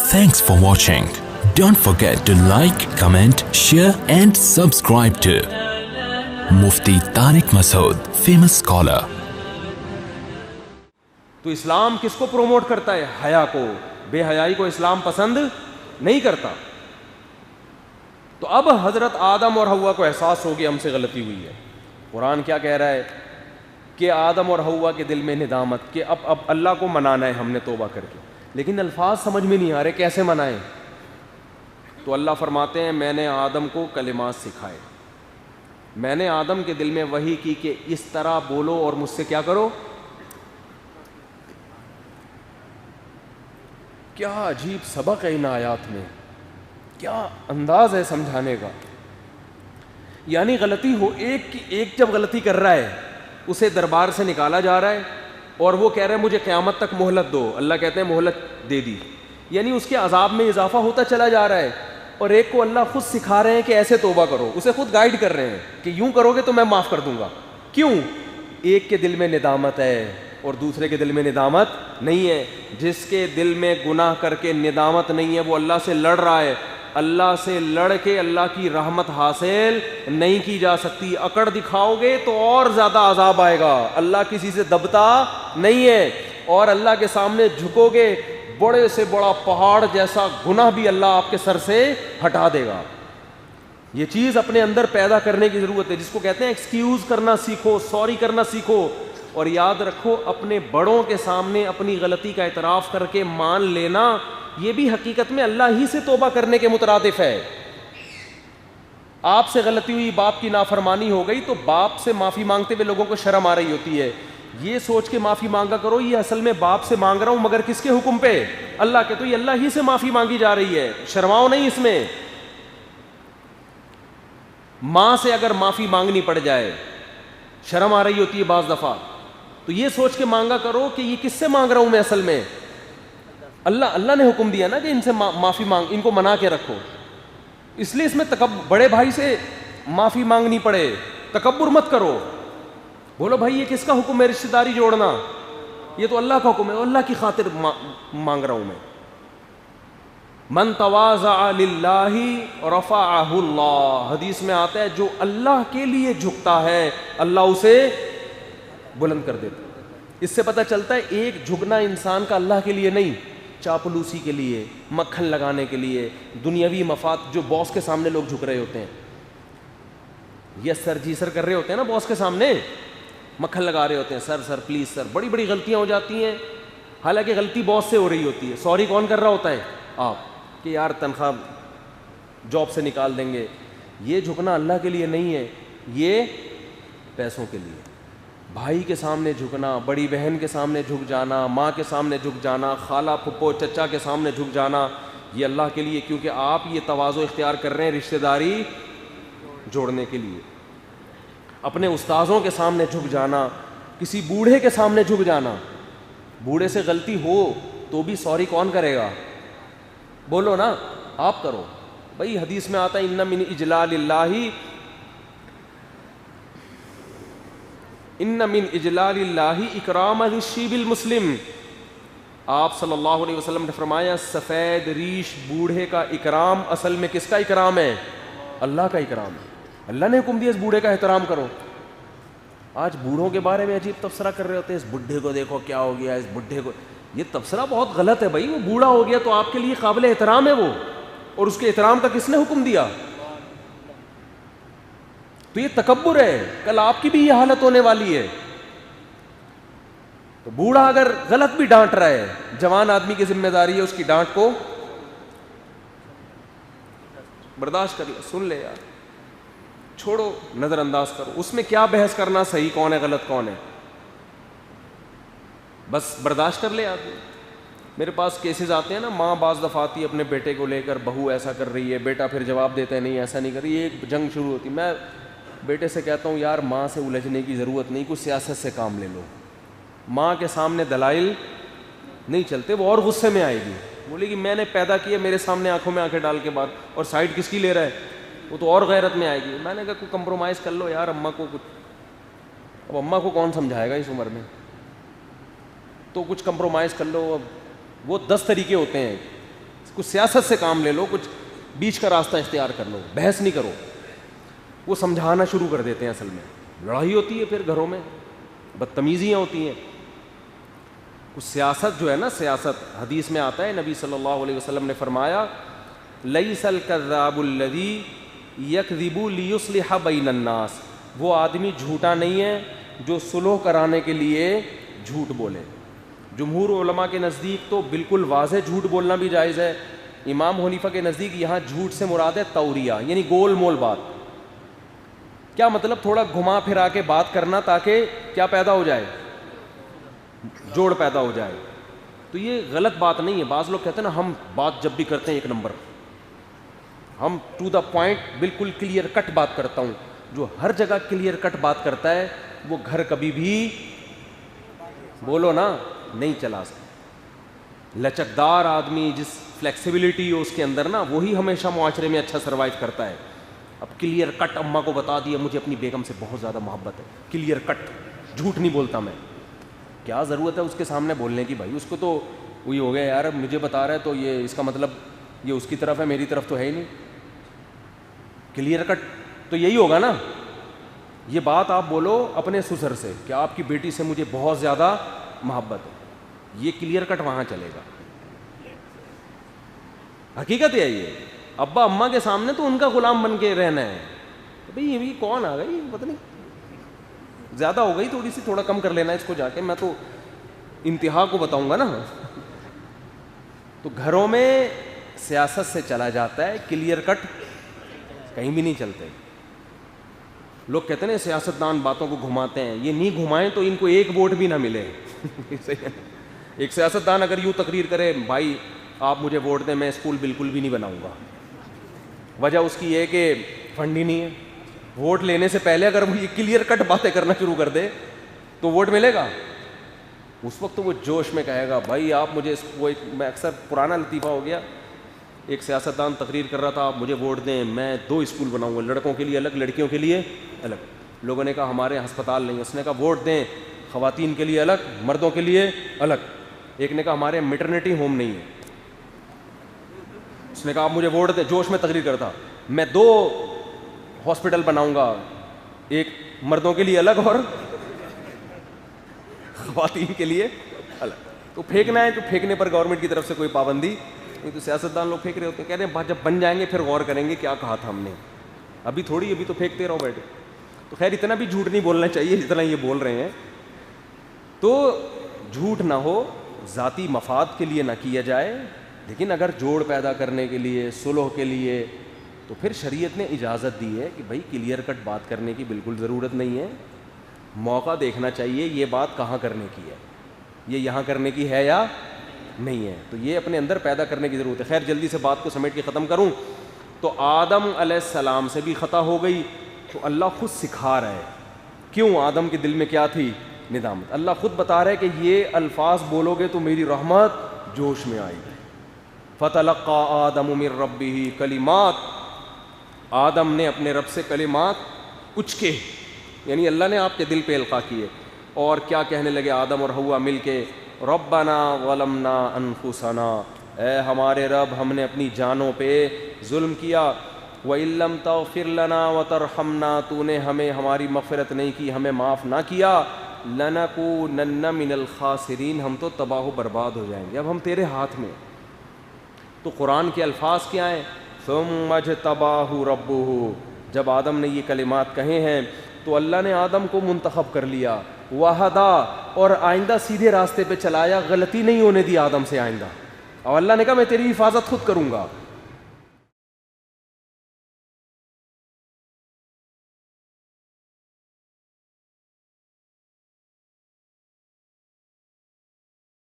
Thanks for watching. Don't forget to like, comment, share and subscribe to Mufti Tariq Masood, famous scholar. تو اسلام کس کو promote کرتا ہے؟ حیا کو. بے حیائی کو اسلام پسند نہیں کرتا. تو اب حضرت آدم اور حوا کو احساس ہو گیا ہم سے غلطی ہوئی ہے. قرآن کیا کہہ رہا ہے کہ آدم اور حوا کے دل میں ندامت کہ اب اللہ کو منانا ہے ہم نے توبہ کر کے, لیکن الفاظ سمجھ میں نہیں آ رہے کیسے منائیں. تو اللہ فرماتے ہیں میں نے آدم کو کلمات سکھائے, میں نے آدم کے دل میں وحی کی کہ اس طرح بولو اور مجھ سے کیا کرو. کیا عجیب سبق ہے ان آیات میں, کیا انداز ہے سمجھانے کا. یعنی غلطی ہو, ایک جب غلطی کر رہا ہے اسے دربار سے نکالا جا رہا ہے اور وہ کہہ رہے ہیں مجھے قیامت تک مہلت دو. اللہ کہتے ہیں مہلت دے دی, یعنی اس کے عذاب میں اضافہ ہوتا چلا جا رہا ہے. اور ایک کو اللہ خود سکھا رہے ہیں کہ ایسے توبہ کرو, اسے خود گائیڈ کر رہے ہیں کہ یوں کرو گے تو میں معاف کر دوں گا. کیوں؟ ایک کے دل میں ندامت ہے اور دوسرے کے دل میں ندامت نہیں ہے. جس کے دل میں گناہ کر کے ندامت نہیں ہے وہ اللہ سے لڑ رہا ہے. اللہ سے لڑ کے اللہ کی رحمت حاصل نہیں کی جا سکتی. اکڑ دکھاؤ گے تو اور زیادہ عذاب آئے گا. اللہ کسی سے دبتا نہیں ہے, اور اللہ کے سامنے جھکو گے بڑے سے بڑا پہاڑ جیسا گناہ بھی اللہ آپ کے سر سے ہٹا دے گا. یہ چیز اپنے اندر پیدا کرنے کی ضرورت ہے, جس کو کہتے ہیں ایکسکیوز کرنا سیکھو, سوری کرنا سیکھو. اور یاد رکھو اپنے بڑوں کے سامنے اپنی غلطی کا اعتراف کر کے مان لینا یہ بھی حقیقت میں اللہ ہی سے توبہ کرنے کے مترادف ہے. آپ سے غلطی ہوئی, باپ کی نافرمانی ہو گئی تو باپ سے معافی مانگتے ہوئے لوگوں کو شرم آ رہی ہوتی ہے. یہ سوچ کے معافی مانگا کرو یہ اصل میں باپ سے مانگ رہا ہوں مگر کس کے حکم پہ؟ اللہ کے. تو یہ اللہ ہی سے معافی مانگی جا رہی ہے, شرماؤ نہیں اس میں. ماں سے اگر معافی مانگنی پڑ جائے شرم آ رہی ہوتی ہے بعض دفعہ, تو یہ سوچ کے مانگا کرو کہ یہ کس سے مانگ رہا ہوں میں اصل میں. اللہ نے حکم دیا نا کہ ان سے معافی مانگ, ان کو منا کے رکھو. اس لیے اس میں بڑے بھائی سے معافی مانگنی پڑے, تکبر مت کرو. بولو بھائی یہ کس کا حکم ہے رشتہ داری جوڑنا؟ یہ تو اللہ کا حکم ہے, اللہ کی خاطر مانگ رہا ہوں میں. من تواضع للہ رفعہ اللہ, حدیث میں آتا ہے جو اللہ کے لیے جھکتا ہے اللہ اسے بلند کر دیتا. اس سے پتہ چلتا ہے ایک جھکنا انسان کا اللہ کے لیے نہیں, چاپلوسی کے لیے, مکھن لگانے کے لیے, دنیاوی مفاد. جو باس کے سامنے لوگ جھک رہے ہوتے ہیں, یس سر جی سر کر رہے ہوتے ہیں نا باس کے سامنے, مکھن لگا رہے ہوتے ہیں سر سر پلیز سر. بڑی بڑی غلطیاں ہو جاتی ہیں, حالانکہ غلطی باس سے ہو رہی ہوتی ہے. سوری کون کر رہا ہوتا ہے؟ آپ, کہ یار تنخواہ جاب سے نکال دیں گے. یہ جھکنا اللہ کے لیے نہیں ہے, یہ پیسوں کے لیے. بھائی کے سامنے جھکنا, بڑی بہن کے سامنے جھک جانا, ماں کے سامنے جھک جانا, خالہ پھپھو چچا کے سامنے جھک جانا, یہ اللہ کے لیے, کیونکہ آپ یہ تواضع اختیار کر رہے ہیں رشتہ داری جوڑنے کے لیے. اپنے استاذوں کے سامنے جھک جانا, کسی بوڑھے کے سامنے جھک جانا. بوڑھے سے غلطی ہو تو بھی سوری کون کرے گا؟ بولو نا, آپ کرو. بھائی حدیث میں آتا ہے ان من اجلال اللہ, ان من اجلال اللہ اکرام الشیب المسلم. آپ صلی اللہ علیہ وسلم نے فرمایا سفید ریش بوڑھے کا اکرام اصل میں کس کا اکرام ہے؟ اللہ کا اکرام ہے. اللہ نے حکم دیا اس بوڑھے کا احترام کرو. آج بوڑھوں کے بارے میں عجیب تبصرہ کر رہے ہوتے ہیں, اس بڈھے کو دیکھو کیا ہو گیا, اس بڈھے کو. یہ تبصرہ بہت غلط ہے بھائی. وہ بوڑھا ہو گیا تو آپ کے لیے قابل احترام ہے وہ, اور اس کے احترام کا کس نے حکم دیا؟ تو یہ تکبر ہے, کل آپ کی بھی یہ حالت ہونے والی ہے. تو بوڑھا اگر غلط بھی ڈانٹ رہا ہے, جوان آدمی کی ذمہ داری ہے اس کی ڈانٹ کو برداشت کر لے, سن لے یار, چھوڑو, نظر انداز کرو. اس میں کیا بحث کرنا صحیح کون ہے غلط کون ہے, بس برداشت کر لے آدمی. میرے پاس کیسز آتے ہیں نا, ماں بعض دفعہ آتی ہے اپنے بیٹے کو لے کر, بہو ایسا کر رہی ہے, بیٹا پھر جواب دیتا ہے نہیں ایسا نہیں کر رہی, ایک جنگ شروع ہوتی. میں بیٹے سے کہتا ہوں یار ماں سے الجھنے کی ضرورت نہیں, کچھ سیاست سے کام لے لو. ماں کے سامنے دلائل نہیں چلتے, وہ اور غصے میں آئے گی, بولے گی میں نے پیدا کیا, میرے سامنے آنکھوں میں آنکھیں ڈال کے بات, اور سائڈ کس کی لے رہا ہے, وہ تو اور غیرت میں آئے گی. میں نے کہا کوئی کمپرومائز کر لو یار, اماں کو کچھ, اب اماں کو کون سمجھائے گا اس عمر میں, تو کچھ کمپرومائز کر لو. اب وہ 10 طریقے ہوتے ہیں کچھ سیاست سے کام لے لو, کچھ بیچ کا راستہ اختیار کر لو, بحث نہیں کرو. وہ سمجھانا شروع کر دیتے ہیں. اصل میں لڑائی ہوتی ہے, پھر گھروں میں بدتمیزیاں ہوتی ہیں. کچھ سیاست جو ہے نا, سیاست, حدیث میں آتا ہے نبی صلی اللہ علیہ وسلم نے فرمایا لیس الکذاب الذی یکذب لیصلح بین الناس, وہ آدمی جھوٹا نہیں ہے جو صلح کرانے کے لیے جھوٹ بولے. جمہور علماء کے نزدیک تو بالکل واضح جھوٹ بولنا بھی جائز ہے. امام حنیفہ کے نزدیک یہاں جھوٹ سے مراد ہے توریہ, یعنی گول مول بات. کیا مطلب؟ تھوڑا گھما پھرا کے بات کرنا تاکہ کیا پیدا ہو جائے, جوڑ پیدا ہو جائے. تو یہ غلط بات نہیں ہے. بعض لوگ کہتے ہیں نا ہم بات جب بھی کرتے ہیں ایک نمبر, ہم ٹو دا پوائنٹ, بالکل کلیئر کٹ بات کرتا ہوں. جو ہر جگہ کلیئر کٹ بات کرتا ہے وہ گھر کبھی بھی بولو نا نہیں چلا سکتا. لچکدار آدمی, جس فلیکسیبلٹی ہو اس کے اندر نا, وہی ہمیشہ معاشرے میں اچھا سروائیو کرتا ہے. اب کلیئر کٹ اماں کو بتا دیا مجھے اپنی بیگم سے بہت زیادہ محبت ہے, کلیئر کٹ, جھوٹ نہیں بولتا میں. کیا ضرورت ہے اس کے سامنے بولنے کی بھائی؟ اس کو تو وہی ہو گیا یار, اب مجھے بتا رہا ہے تو یہ اس کا مطلب یہ اس کی طرف ہے, میری طرف تو ہے ہی نہیں. کلیئر کٹ تو یہی ہوگا نا. یہ بات آپ بولو اپنے سسر سے کہ آپ کی بیٹی سے مجھے بہت زیادہ محبت ہے, یہ کلیئر کٹ وہاں چلے گا. حقیقت ہے یہ. ابا اماں کے سامنے تو ان کا غلام بن کے رہنا ہے. بھئی یہ بھی کون آ گئی, پتہ نہیں زیادہ ہو گئی تھوڑی سی, تھوڑا کم کر لینا اس کو جا کے, میں تو انتہا کو بتاؤں گا نا. تو گھروں میں سیاست سے چلا جاتا ہے, کلیئر کٹ کہیں بھی نہیں چلتے. لوگ کہتے ہیں سیاستدان باتوں کو گھماتے ہیں, یہ نہیں گھمائیں تو ان کو ایک ووٹ بھی نہ ملے. ایک سیاستدان اگر یوں تقریر کرے بھائی آپ مجھے ووٹ دیں, میں اسکول بالکل بھی نہیں بناؤں گا, وجہ اس کی یہ کہ فنڈ ہی نہیں ہے. ووٹ لینے سے پہلے اگر وہ یہ کلیئر کٹ باتیں کرنا شروع کر دے تو ووٹ ملے گا. اس وقت تو وہ جوش میں کہے گا بھائی آپ مجھے, وہ میں اکثر پرانا لطیفہ ہو گیا, ایک سیاستدان تقریر کر رہا تھا آپ مجھے ووٹ دیں, میں 2 اسکول بناؤں گا, لڑکوں کے لیے الگ, لڑکیوں کے لیے الگ. لوگوں نے کہا ہمارے ہسپتال نہیں. اس نے کہا ووٹ دیں, خواتین کے لیے الگ, مردوں کے لیے الگ. ایک نے کہا ہمارے میٹرنیٹی ہوم نہیں ہے. اس نے کہا آپ مجھے ووٹ دیں, جوش میں تقریر کرتا, میں 2 ہاسپٹل بناؤں گا, ایک مردوں کے لیے الگ اور خواتین کے لیے الگ. تو پھینکنا ہے تو پھینکنے پر گورنمنٹ کی طرف سے کوئی پابندی نہیں. تو سیاستدان لوگ پھینک رہے ہوتے ہیں, کہہ رہے ہیں جب بن جائیں گے پھر غور کریں گے کیا کہا تھا ہم نے, ابھی تھوڑی, ابھی تو پھینکتے رہو بیٹھے. تو خیر اتنا بھی جھوٹ نہیں بولنا چاہیے جتنا یہ بول رہے ہیں. تو جھوٹ نہ ہو, ذاتی مفاد کے لیے نہ کیا جائے, لیکن اگر جوڑ پیدا کرنے کے لیے, صلح کے لیے, تو پھر شریعت نے اجازت دی ہے کہ بھائی کلیئر کٹ بات کرنے کی بالکل ضرورت نہیں ہے. موقع دیکھنا چاہیے یہ بات کہاں کرنے کی ہے, یہ یہاں کرنے کی ہے یا نہیں ہے. تو یہ اپنے اندر پیدا کرنے کی ضرورت ہے. خیر جلدی سے بات کو سمیٹ کے ختم کروں تو آدم علیہ السلام سے بھی خطا ہو گئی, تو اللہ خود سکھا رہا ہے. کیوں؟ آدم کے دل میں کیا تھی؟ ندامت. اللہ خود بتا رہا ہے کہ یہ الفاظ بولو گے تو میری رحمت جوش میں آئے گی. فتلقى آدم من ربه کلمات, آدم نے اپنے رب سے کلمات اچکے, یعنی اللہ نے آپ کے دل پہ القاء کیے. اور کیا کہنے لگے آدم اور حوا مل کے؟ ربنا ظلمنا انفسنا, اے ہمارے رب ہم نے اپنی جانوں پہ ظلم کیا. وَإِن لَّمْ تَغْفِرْ لَنَا وَتَرْحَمْنَا, تو نے ہمیں ہماری مغفرت نہیں کی, ہمیں معاف نہ کیا, لَنَكُونَنَّ مِنَ الْخَاسِرِينَ, ہم تو تباہ و برباد ہو جائیں گے. اب ہم تیرے ہاتھ میں. تو قرآن کے الفاظ کیا ہیں؟ ثُمَّ اجْتَبَاهُ رَبُّهُ, جب آدم نے یہ کلمات کہے ہیں تو اللہ نے آدم کو منتخب کر لیا. وَهَدَا, اور آئندہ سیدھے راستے پہ چلایا, غلطی نہیں ہونے دی آدم سے آئندہ. اور اللہ نے کہا میں تیری حفاظت خود کروں گا.